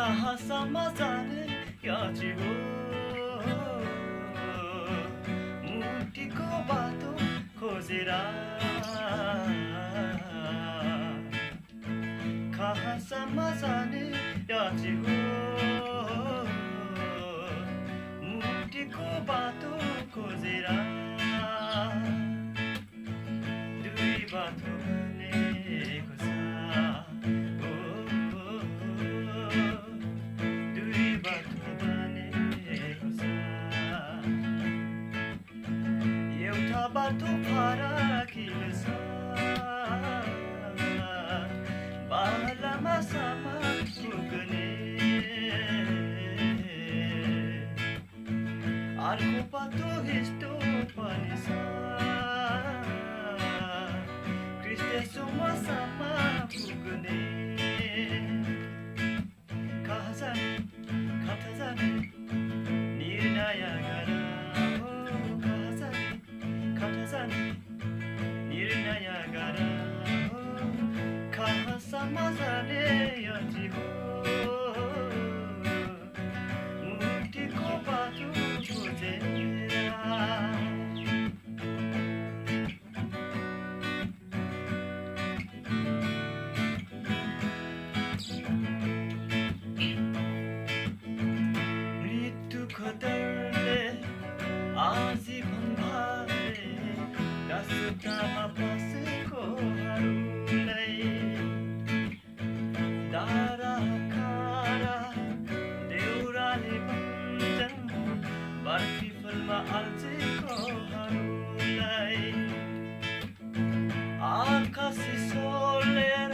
कहाँसम्म जाने यो जीवन मुक्तिको बाटो खोजेर कहाँसम्म जाने यो जीवन मुक्तिको बाटो खोजेर दुई बाटो बनेको छ दुई बाटो बनेको छ एउटा बाटो फराकिलो छ बालामासम्म पुग्ने अर्को बाटो यस्तो पनि छ क्रिस्टेसम्म पुग्ने कहाँ जाने कता जाने निर्णय गर कहाँ जाने कता जाने निर्णय गर कहाँसम्म जाने यो जीवन मुक्तिको बाटो खोजेर खतरले आजीवन भारे रास्तामा बसेकोहरूलाई दारा खारा देउराले भन्छन् प्रतिफलमा अल्झेकोहरूलाई आकाशी सोलेर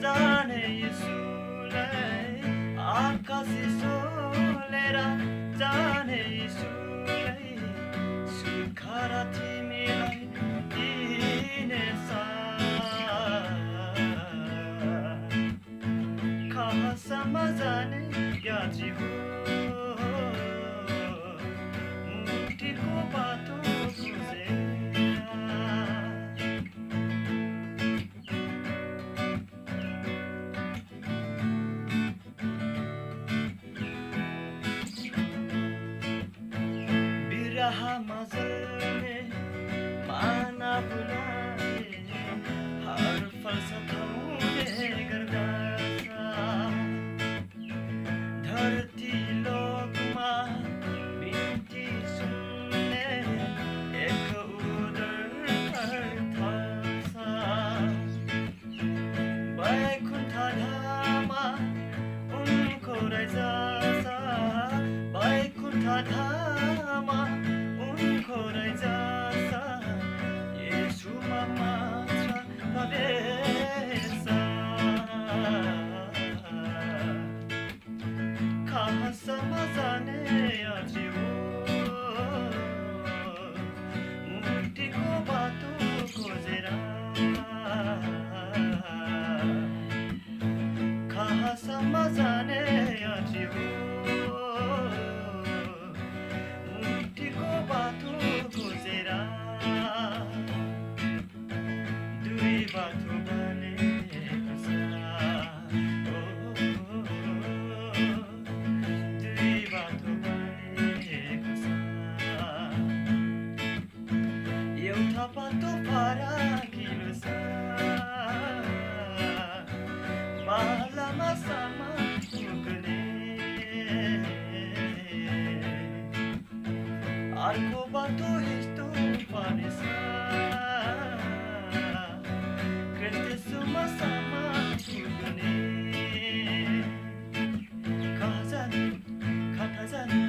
जाने यसुलाई आकाशी सोलेर जाने यसुलाई सुखरा तिमीलाई दिनेछ कहाँसम्म जाने यो जीवन मुक्तिको बाटो खोजेर बिरहमा जल्ने माना बुलाए हर फल्स थाउने गर्दछ धरती लोकमा बिन्ती सुन्ने एक उदर थाल्छ वैकुण्ठ धाममा उनको रहेछ वैकुण्ठ धाममा उनको रहेछ येशूमा मात्र प्रवेश कहाँसम्म जाने यो जीवन मुक्तिको बाटो खोजेर कहाँसम्म जाने यो जीवन मुक्तिको बाटो खोजेर दुई बाटो बनेको छ दुई बाटो बनेको छ एउटा बाटो फराकिलो छ बालामासम्म पुग्ने अर्को बाटो यस्तो पनि छ क्रिस्टेसम्म पुग्ने कहाँ जाने कता जाने